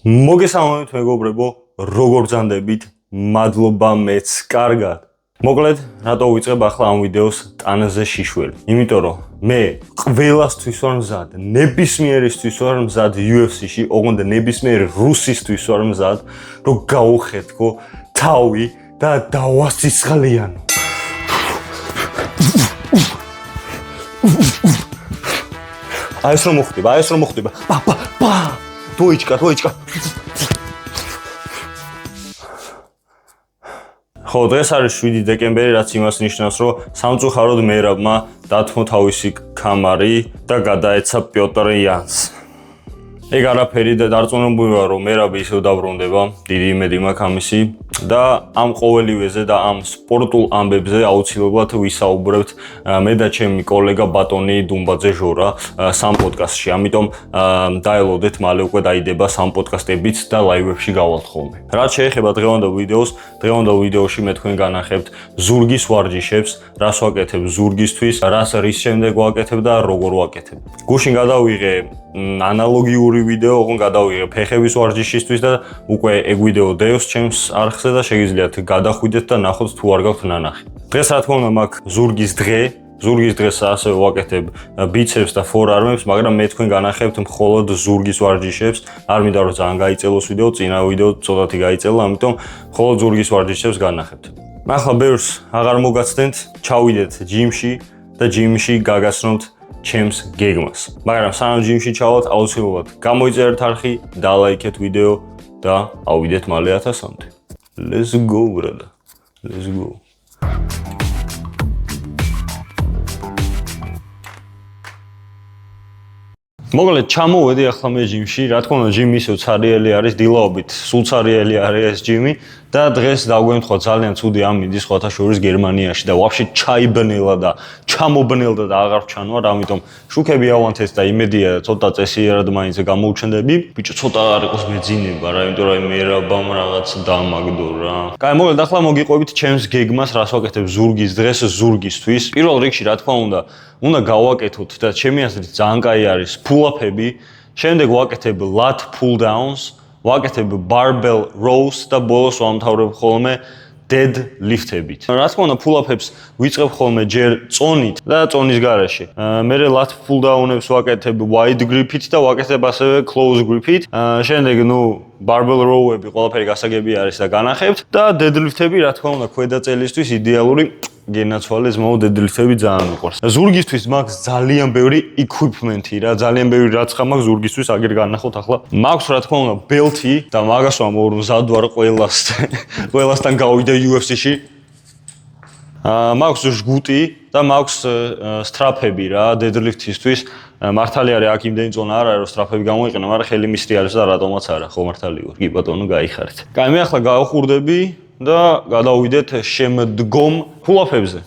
მოგესალმებით მეგობრებო, როგორ ბრძანდებით? მადლობა მეც კარგად. მოკლედ, რატო ვიწყებ ახლა ამ ვიდეოს ტანზე შიშველი? იმიტომ რომ მე ყველასთვის ვარ მზად, ნებისმიერისთვის ვარ მზად UFC-ში, ოღონდ ნებისმიერ რუსისთვის ვარ მზად, რომ გავუხეთქო თავი და დავასიცხლიანო. აი ეს რომ მოხდება, პა. Тоечка. ხო, დღეს არის 7 დეკემბერი, რაც იმას ნიშნავს, რომ სამწუხაროდ მერაბმა დათმო თავისი კამარი და გადაეცა პიოტრ იანს. ეგ არაფერი და დარწმუნებული ვარ, რომ მერაბი ისევ დაბრუნდება, დიდი იმედი მაქვს ამისი და ამ ყოველივეზე და ამ სპორტულ ამბებზე აუცილებლად ვისაუბრებთ მე და ჩემი კოლეგა ბატონი დუმბაძე ჟორა სამ პოდკასტში. ამიტომ დაელოდეთ, მალე უკვე დაიდება სამ პოდკასტებიც და ლაივებში გავალთ ხოლმე. რაც შეეხება დღევანდელ ვიდეოს, დღევანდელ ვიდეოში მე თქვენ განახებთ ზურგის ვარჯიშებს, რას ვაკეთებ ზურგისთვის, რის შემდეგ ვაკეთებ და როგორ ვაკეთებ. გუშინ გადავიღე ანალოგიური ვიდეო, ოღონდ გადავიღე ფეხების ვარჯიშისთვის და უკვე ეგ ვიდეო დევს ჩემს არხზე და შეგიძლიათ გადახვიდეთ და ნახოთ თუ არ გაქვთ ნანახი. დღეს რა თქმა უნდა მაქვს ზურგის დღე. ზურგის დღეს ასევე ვაკეთებ ბიცეპს და ფორარმებს, მაგრამ მე თქვენ განახებთ მხოლოდ ზურგის ვარჯიშებს. არ მინდა რომ ძალიან გაიწელოს ვიდეო, წინა ვიდეო ცოტათი გაიწელა, ამიტომ მხოლოდ ზურგის ვარჯიშებს განახებთ. ახლა ბევრს აღარ მოგაცდენთ, ჩავიდეთ ჯიმში და ჯიმში გაგაცნობთ ჩემს გეგმას. მაგრამ სანამ ჯიმში ჩავალთ, აუცილებლად გამოიწერეთ არხი, დალაიქეთ ვიდეო და ავიდეთ მალე 1000-მდე. Let's go, brother. Let's go. მოგლედ ჩამოვედი ახლა მე ჯიმში, რა თქმა უნდა ჯიმი ისევ ცარიელი არის, დილაობით სულ ცარიელი არის ეს ჯიმი და დღეს დაგვემთხვა ძალიან ცუდი ამინდი სხვათა შორის გერმანიაში და ვაფშე ჩაიბნელა და ჩამობნელდა და აღარ ვჩანვარ, ამიტომ შუქები ავანთეს და იმედია ცოტა წესიერად მაინც გამოუჩნდები. ბიჭო ცოტა არ იყოს მეძინება რა, იმიტომ რომ მერაბამ რაღაც დამაგდო რა. კაი, მოგლედ ახლა მოგიყვებით ჩემს გეგმას, რას ვაკეთებ ზურგის დღეს ზურგისთვის. პირველ რიგში რა თქმა უნდა გავაკეთოთ და ჩემი აზრით ძალიან კაი არის pull-up-ები, შემდეგ ვაკეთებ lat pull-downs, ვაკეთებ barbell rows და ბოლოს ვამთავრებ ხოლმე deadlift-ებით. რა თქმა უნდა pull-up-ებს ვიწყებ ხოლმე ჯერ წონით და წონის გარეშე. მერე lat pull-down-ებს ვაკეთებ wide grip-ით და ვაკეთებ ასევე close grip-ით. შემდეგ barbell row-ები ყველაფერი გასაგები არის და განახებთ და deadlift-ები რა თქმა უნდა ქვედა წელისთვის იდეალური გენაცვალე ზმაო deadlift-ები ძალიან მიყვარს. ზურგისთვის მაქვს ძალიან ბევრი equipment-ი რა, ძალიან ბევრი რაც ხა მაქვს ზურგისთვის, აგერ განახოთ ახლა. მაქვს რა თქმა უნდა belt-ი და მაგას ვამბობ რომ მზად ვარ ყველასთან გავიდე UFC-ში. მაქვს ჟგუტი და მაქვს strap-ები რა deadlift-ისთვის. მართალი არის აქ იმდენი წონა არ არის რომ strap-ები გამოიყენო, მაგრამ ხელი მისტრი არის და რატომაც არა, ხო მართალი ვარ. კი ბატონო, გაიხარეთ. კაი, მე ახლა გავხურდები და გადავიდეთ შემდგომ pull-up-ებზე.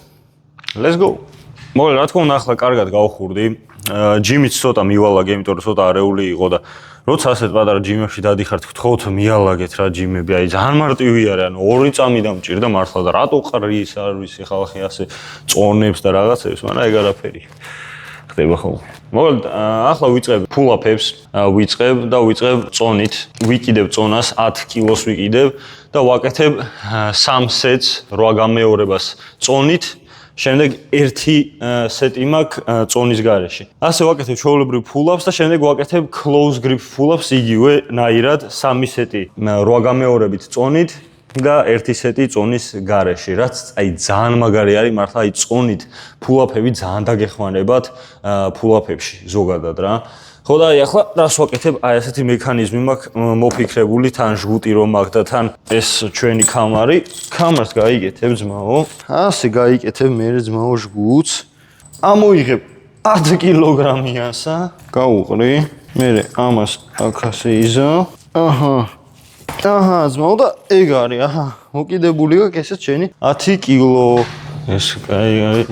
Let's go. მოგლედ რა თქმა უნდა ახლა კარგად გავხურდი. ჯიმიც ცოტა მივალაგე, იმიტომ რომ ცოტა არეული იყო და როცა ასეთ პატარა ჯიმებში დადიხართ, გთხოვთ მიალაგეთ რა ჯიმები, აი ძალიან მარტივი არის, ანუ 2 წამი დამჭირდა მართლა და რატო ყრის არ ვიცი ხალხი ასე წონებს და რაღაცებს, მაგრამ ეგ არაფერი ხდება ხოლმე. მოგლედ ახლა ვიწყებ pull-up-ებს, ვიწყებ წონით, ვიკიდებ წონას 10 კილოს ვიკიდებ და ვაკეთებ 3 სეტს 8 გამეორებას წონით, შემდეგ 1 სეტი მაქვს წონის გარეშე. ასე ვაკეთებ ჩვეულებრივ pull-ups და შემდეგ ვაკეთებ close grip pull-ups იგივე ნაირად 3 სეტი 8 გამეორებით წონით და 1 სეტი წონის გარეშე, რაც აი ძალიან მაგარი არის, მართლა აი წონით pull-up-ები ძალიან დაგეხმარებათ pull-up-ებში ზოგადად რა. ხო და აი ახლა რას ვაკეთებ? აი ასეთი მექანიზმი მაქვს მოფიქრებული, თან ჟგუტი რომ მაქვს და თან ეს ჩვენი კამარი. კამარს გაიგეთებ ძმაო. ასე გაიგეთებ მე ძმაო ჟგუტს. ამოიღებ 10 კილოგრამიანსა, გაუყრი. მე ამას აქ ასე იზავ. აჰა, ძმაო და ეგ არის, აჰა. მოკიდებული აქვს ესეც შენი 10 კილო. ეს კაი არის.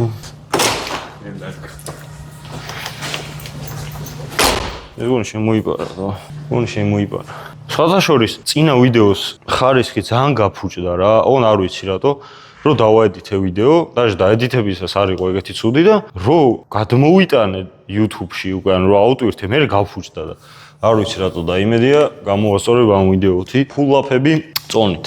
ეგონი შემოიპარა. სხვათა შორის წინა ვიდეოს ხარისხი ძალიან გაფუჭდა რა. ოღონდ არ ვიცი რატო. რომ დავაედიტე ვიდეო, даже დაედიტებისას არ იყო ეგეთი ცუდი და რომ გადმოვიტანე YouTube-ში უკვე, ანუ რომ აუტვირთე, მე გავფუჭდა და არ ვიცი რატო დაიმედია, გამოვასწორებ ამ ვიდეოთი. ფულაფები წონით.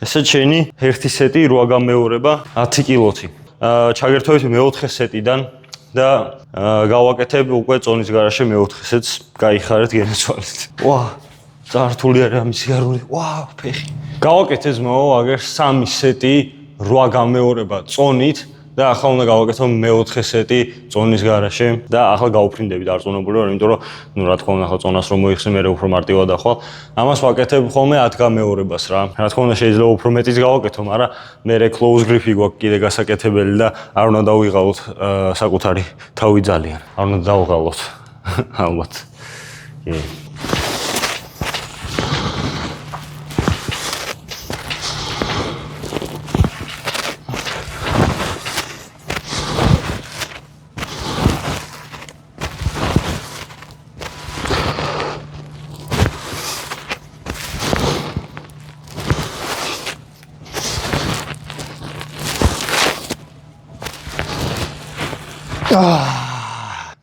ესე ჩენი ერთი სეტი 8 გამეორება 10 კილოთი. ჩაგერთვით მეოთხე სეტიდან და გავაკეთებ უკვე წონის გარშე მეოთხე სეტს. გაიხარეთ გენაცვალეთ. ვა, წართული არა ამის გარული. ვა, ფეხი. გავაკეთე ზმაო, აგერ 3 სეტი 8 გამეორება წონით და ახლა უნდა გავაკეთო მეოთხე სეტი წონის გარშე და ახლა გავუფრინდები დარწმუნებული ვარ, იმიტომ რომ ნუ რა თქმა უნდა ახლა წონას რომ მოიხსნე მე უფრო მარტივად ახლა. ამას ვაკეთებ ხოლმე 10 გამეორებას რა. რა თქმა უნდა შეიძლება უფრო მეტიც გავაკეთო, მაგრამ მე close grip-ი გვაქვს კიდე გასაკეთებელი და არ უნდა დავიღალოთ საკუთარი თავი ძალიან. არ უნდა დავღალოთ. ალბათ. კი.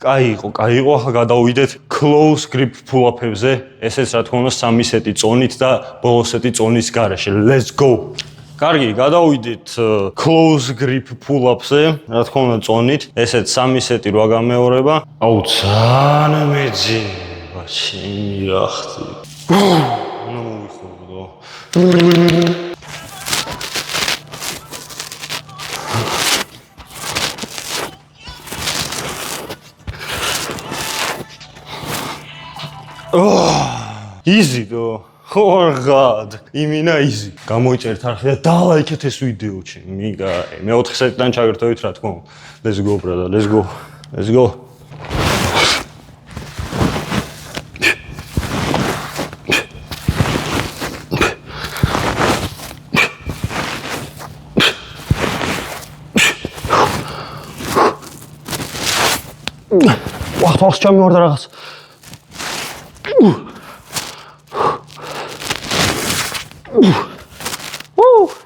კაი იყო, ახლა გადავიდეთ close grip pull-up-ებზე. ესეც რა თქმა უნდა 3 სეტი წონით და ბოლო სეტი წონის გარეშე. Let's go. კარგი, გადავიდეთ close grip pull-up-ზე. რა თქმა უნდა წონით. ესეც 3 სეტი 8 გამეორება. აუ, ძალიან მეძინება, ჩემი რა ხდი. ნუ მოვიხურდო. Easy though. Oh god. იმინა easy. გამოიწერთ არხი და დალაიქეთ ეს ვიდეო ჩემი. მე 4 სეტიდან ჩაგერთვით რა თქმა უნდა. Let's go brother. Let's go. Let's go. ვახ, თავს ჩამივარდა რაღაც.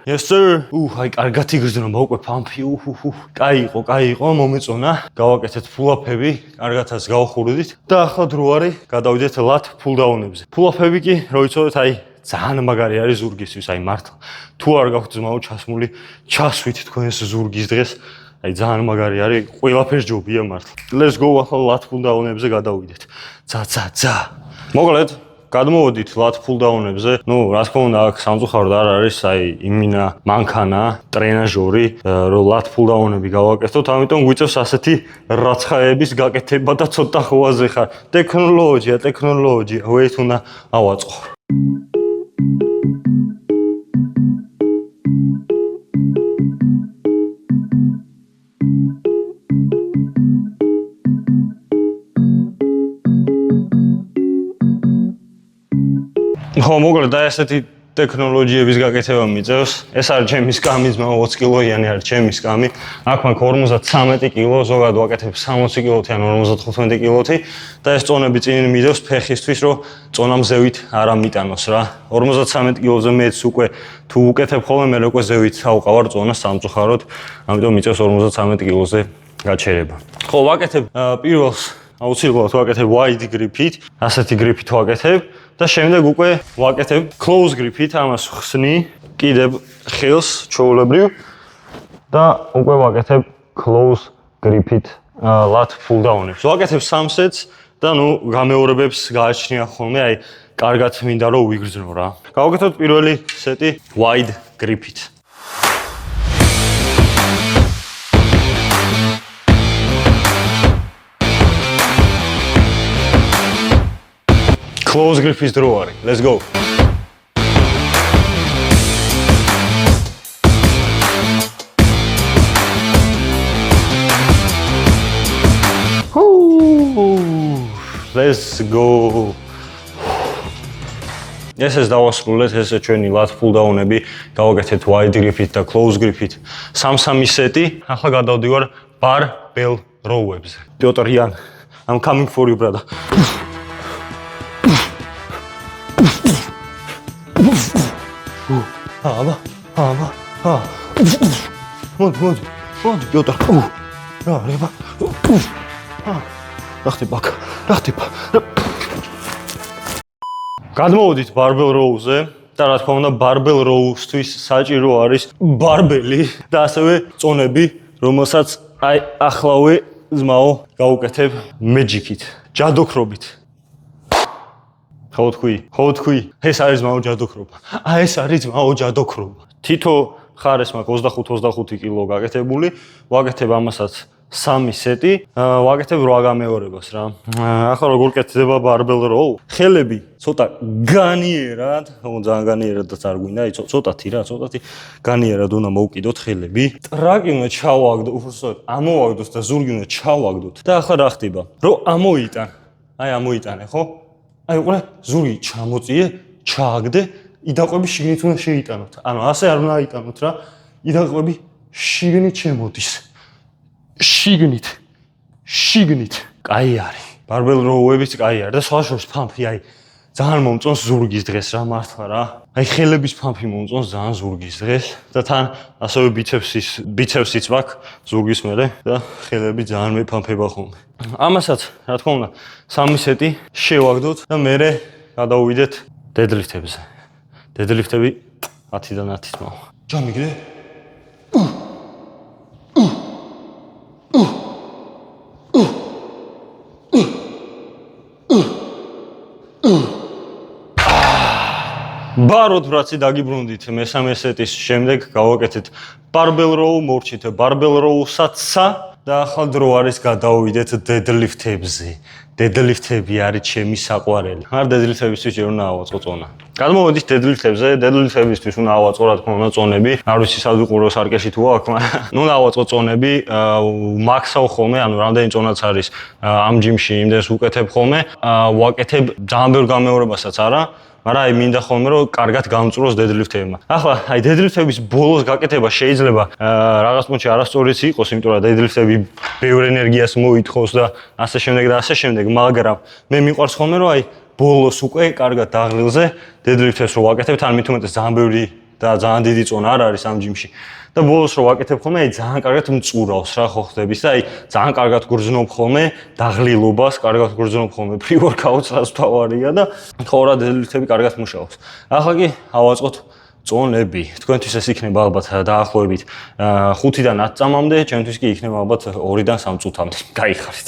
Yes sir. აი კარგად იგრძნობა უკვე ფამფი. კაი იყო, მომეწონა. გავაკეთეთ ფულაფები, კარგათაც გავხურდით და ახლა დრო არის გადავიდეთ lat pull-down-ებზე. ფულაფები კი, რო იცოდეთ, აი ძალიან მაგარი არის ზურგისთვის, აი მართლა. თუ არ გაქვთ ძმაო ჩასმული, ჩასვით თქვენს ზურგის დღეს. აი ძალიან მაგარი არის, ყველაფერს ჯობია მართლა. Let's go ახლა lat pull-down-ებზე გადავიდეთ. ძა. მოკლედ გადმოვედით lat pull-down-ებზე. ნუ რა თქმა უნდა აქ სამწუხაროდ არ არის აი იმინა მანქანა, ტრენაჟორი, რომ lat pull-down-ები გავაკეთოთ, ამიტომ გვიწევს ასეთი რაცხაების გაკეთება და ცოტა ხვაზე ხარ. ტექნოლოგია, wait უნდა ავაწყო. ხო, მოკლედ და ესეთი ტექნოლოგიების გაკეთება მიწევს. ეს არის ჩემი სკამი, 20 კილოიანი არის ჩემი სკამი. აქ მაქვს 53 კილო, ზოგადად ვაკეთებ 60 კილოთი ან 55 კილოთი და ეს წონები წინ მიდევს ფეხისთვის, რომ წონა მზევით არ ამიტანოს რა. 53 კილოზე მეც უკვე თუ უკეთებ ხოლმე მე უკვე ზევით ავყავარ წონას სამწუხაროდ, ამიტომ მიწევს 53 კილოზე გაჩერება. ხო, ვაკეთებ პირველს აუცილებლად ვაკეთებ wide grip-ით, ასეთი grip-ით ვაკეთებ და შემდეგ უკვე ვაკეთებ close grip-ით, ამას ხსნი, კიდევ ხელს ჩვეულებრივ და უკვე ვაკეთებ close grip-ით lat pull-down-ებს. ვაკეთებ 3 სეტს და ნუ გამეორებებს გააჩნია ხოლმე, აი კარგად მინდა რომ ვიგრძნო რა. გავაკეთოთ პირველი სეტი wide grip-ით. Close grip-ის დრო არის. Let's go. Let's go. ეს დავასრულეთ, ეს ჩვენი lat pull down-ები, გავაკეთეთ wide grip-ით და close grip-ით. 3-3 სეტი. ახლა გადავდივარ barbell row-ებზე. Piotr Jan, I'm coming for you, brother. მოდი, Piotr. რა ხდება? რა ხდება? გადმოვიდით barbell row-ზე და რა თქმა უნდა barbell row-ისთვის საჭირო არის ბარბელი და ასევე წონები, რომელსაც აი ახლავე ზმაო გავუკეთებ magic-ით, ჯადოქრობით. ხო თქვი, ეს არის ზმაო ჯადოქრობა. ეს არის ზმაო ჯადოქრობა. თითო ხარეს მაქვს 25-25 კილო გაკეთებული, ვაკეთებ ამასაც 3 სეტი, ვაკეთებ 8 გამეორებას რა. ახლა როგორ კეთდება barbell row? ხელები ცოტა განიერად, ძალიან განიერადაც არ გვინდა, ცოტათი განიერად უნდა მოვკიდოთ ხელები. ტრაკი უნდა ჩავაგდო, უბრალოდ ამოვაგდოთ და ზურგი უნდა ჩავაგდოთ. და ახლა რა ხდება? რომ ამოიტანე, ხო? აი უყურე, ზურგი ჩამოწიე, ჩააგდე, იდაყვები შიგნით უნდა შეიტანოთ. ანუ ასე არ უნდა აიტანოთ რა. იდაყვები შიგნით შემოდის. შიგნით. კაი არის. barbell row-ებიც კაი არის და სხვა შორის ფამფი, აი ძალიან მომწონს ზურგის დღეს რა მართლა რა. აი ხელების ფამფი მომწონს ძალიან ზურგის დღეს და თან ასევე ბიცეპსიც მაქვს ზურგის მერე და ხელები ძალიან მეფამფება ხოლმე. ამასაც რა თქმა უნდა 3 სეტი შევაგდოთ და მერე გადავიდეთ deadlift-ებზე. deadlift-ები 10-დან 10-ის მაო. ჯამიგდე? ბაროდ რაცი დაგიბრუნდით მესამე სეტის შემდეგ გავაკეთეთ barbell row, მორჩით barbell row-საცა და ახლა დრო არის გადავიდეთ deadlift-ებზე. deadlift-ები არის ჩემი საყვარელი. არ deadlift-ებისთვის ჯერ უნდა ავაწყო წონა. გადმოვიდით deadlift-ებზე, deadlift-ებისთვის უნდა ავაწყო რა თქმა უნდა წონები. არ ვიცი სად ვიყურო სარკეში თუ აქ, მაგრამ უნდა ავაწყო წონები, მაქსავ ხოლმე, ანუ რამდენი წონაც არის ამ ჯიმში, იმდენს ვუკეთებ ხოლმე, ვაკეთებ ძალიან ბევრ გამეორებასაც არა. მაგრამ აი მინდა ხოლმე რომ კარგად გამწვროს deadlift-ებმა. ახლა აი deadlift-ების ბოლოს გაკეთება შეიძლება რაღაც მომენტში არასწორიც იყოს, იმიტომ რომ deadlift-ები ბევრ ენერგიას მოითხოვს და ასე შემდეგ, მაგრამ მე მიყვარს ხოლმე რომ აი ბოლოს უკვე კარგად დაღლილზე deadlift-ებს რო ვაკეთებ, თან მით უმეტეს ძალიან ბევრი და ძალიან დიდი წონა არ არის ამ ჯიმში. და ბოლოს რო ვაკეთებ ხოლმე, აი ძალიან კარგად მწურავს რა ხო ხდების და აი ძალიან კარგად გრძნობ ხოლმე დაღლილობას, კარგად გრძნობ ხოლმე pre-workout-ს რაც თავარია და ხო რა deadlift-ები კარგად მუშაობს. ახლა კი ავაწყოთ წონები. თქვენთვის ეს იქნება ალბათ დაახლოებით 5-დან 10 წამამდე, ჩემთვის კი იქნება ალბათ 2-დან 3 წუთამდე. გაიხარით.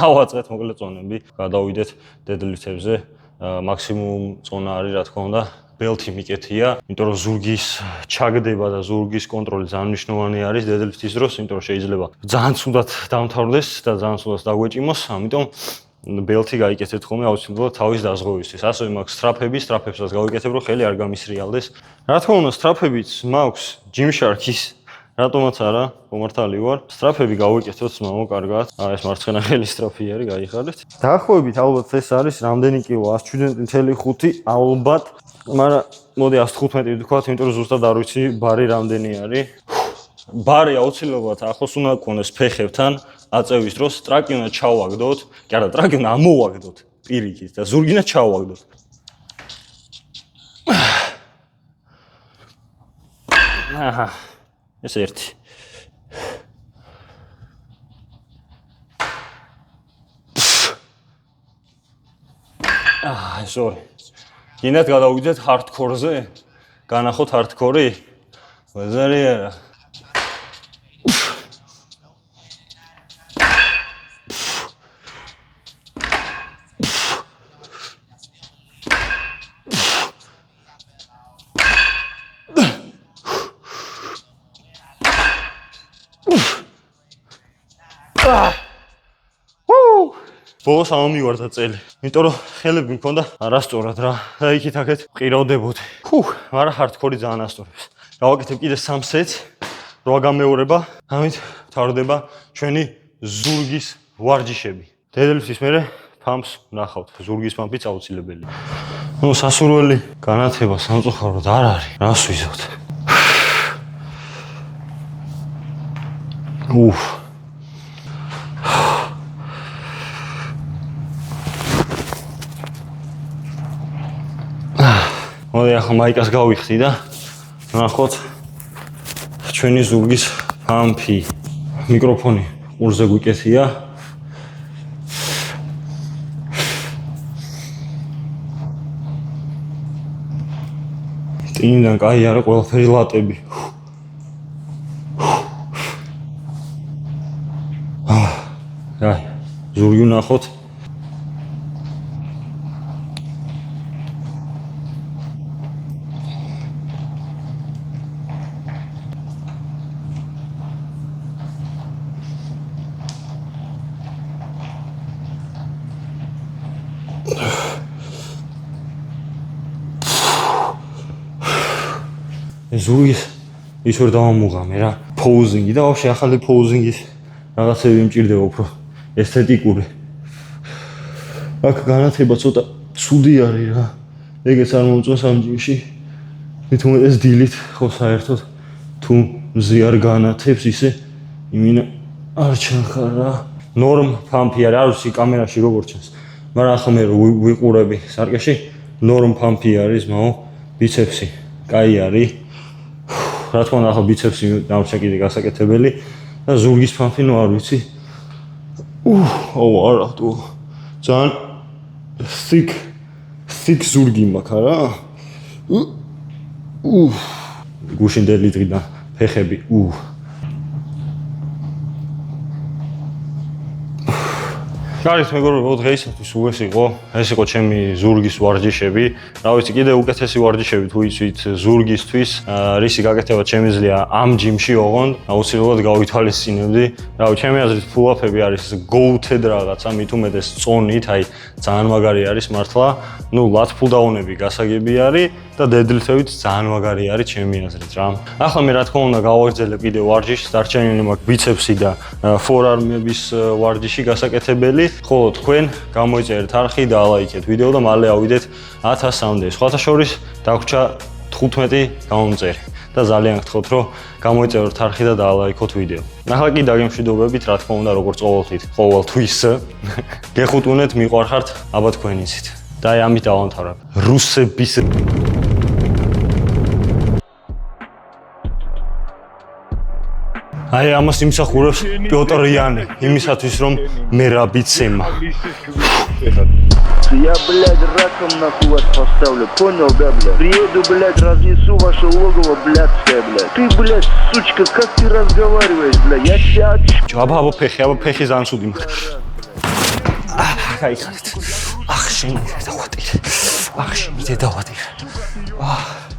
ავაწყეთ მოკლედ წონები, გადავიდეთ deadlift-ებზე. მაქსიმუმ წონა არის რა თქმა უნდა belt-ი მიკეთია, იმიტომ რომ ზურგის ჩაგდება და ზურგის კონტროლი ძალიან მნიშვნელოვანი არის deadlift-ის დროს, იმიტომ რომ შეიძლება ძალიან ცუდად დამთავრდეს და ძალიან ცუდად დაგვეჭიმოს, ამიტომ belt-ი გაიკეთეთ ხოლმე აუცილებლად თავის დაზღვევისთვის. ასევე მაქვს strap-ებსაც გავიკეთებ, რომ ხელი არ გამისრიალდეს. რა თქმა უნდა, strap-ებიც მაქვს Gymshark-ის რატომაც არა, მომართალი ვარ. strap-ები გავიკეთოთ მამა კარგად. ეს მარცხენა ხელი strap-ი არის, გაიხარეთ. დაახლოებით ალბათ ეს არის რამდენი კილო? 107.5 ალბათ, მაგრამ მოდი 115 ვთქვათ, იმიტომ რომ ზუსტად არ ვიცი ბარი რამდენი არის. ბარი აუცილებლად ახლოს უნდა გქონდეს ფეხებთან აწევის დროს, ტრაკი უნდა ჩავაგდოთ. კი არა, ტრაკი უნდა ამოვაგდოთ პირიქით და ზურგი უნდა ჩავაგდოთ. აჰა. ეს ერთი. sorry. გინდათ გადავიდეთ hardcore-ზე? განახოთ hardcore-ი? ვეზარი არა. ბოლოს ამომივარდა წელი. იმიტომ რომ ხელები მქონდა არასწორად რა. და იქით აქეთ ყირავდებოდი. მაგრამ ჰარდკორი ძალიან ასწორებს. გავაკეთებ კიდე 3 სეტს, 8 გამეორება, ამით თავდება ჩვენი ზურგის ვარჯიშები. დედლიფტის მერე ფამს ვნახავთ. ზურგის ფამფიც აუცილებელია. ნუ სასურველი განათება სამწუხაროდ არ არის. რას ვიზავთ? მოდი ახლა მაიკას გავიხდი და ნახოთ ჩვენი ზურგის ფამფი. მიკროფონი ყურზე გვიკეთია. ტინიდან კაი არა ყველაფერი ლატები. აი, ზურგი ნახოთ. ზურგის ის ვერ დავამუღამე რა. პოუზინგი და ვაფშე ახალი პოუზინგის რაღაცები მჭირდება უფრო ესთეტიკური. აქ განათება ცოტა ცუდი არის რა. ეგეც არ მომწონს ამ ჯიმში. მით უმეტეს დილით ხო საერთოდ თუ მზე არ განათებს ისე იმინა არ ჩანხარ რა. ნორმ ფამფი არის, არ ვიცი კამერაში როგორ ჩანს. მაგრამ ახლა მე ვიყურები სარკეში, ნორმ ფამფი არის, მაო ბიცეპსი. კაი არის. რა თქმა უნდა ახლა ბიცეპსი დამრჩა კიდე გასაკეთებელი და ზურგის ფამფი ნუ არ ვიცი. არა თუ ძალიან thick ზურგი მაქვს რა. გუშინდელი დღიდან ფეხები. კარგით მეგობრებო, დღეისათვის ეს იყო. ეს იყო ჩემი ზურგის ვარჯიშები. რა ვიცი, კიდე უკეთესი ვარჯიშები თუ იცით ზურგისთვის, რისი გაკეთება შემიძლია ამ ჯიმში ოღონდ, აუცილებლად გავითვალისწინებდი. რა ვიცი, ჩემი აზრით ფულაფები არის goated რაღაცა, მით უმეტეს წონით, აი ძალიან მაგარი არის მართლა. ნუ lat pull down-ები გასაგები არის და deadlift-ებიც ძალიან მაგარი არის ჩემი აზრით რა. ახლა მე რა თქმა უნდა გავაგრძელებ კიდე ვარჯიშს, დარჩენილი მაქვს ბიცეპსი და forearm-ების ვარჯიში გასაკეთებელი. ხოლო თქვენ გამოიწერეთ არხი და ლაიქეთ ვიდეო და მალე ავიდეთ 1000-მდე. სხვათა შორის დაგვრჩა 15 გამომწერი და ძალიან გთხოვთ რომ გამოიწეროთ არხი და დაალაიქოთ ვიდეო. ახლა კი დაგემშვიდობებით, რა თქმა უნდა, როგორც ყოველთვის გეხუტუნეთ, მიყვარხართ, აბა თქვენ იცით. და აი ამით დავამთავრებ. რუსების აი ამას იმსახურებს პიოტր იანი, იმისათვის რომ მე რა ბიცემა. Я, блядь, раком нахуй вас поставлю, понял, да, блядь? Приеду, блядь, разнесу ваше логово, блядское, блядь. Ты, блядь, сучка, как ты разговариваешь, блядь? Я тебя... აბა ფეხი ძალიან სუდი მაქვს. გაიხარეთ. შენ დავატირე. შენ დავატირე.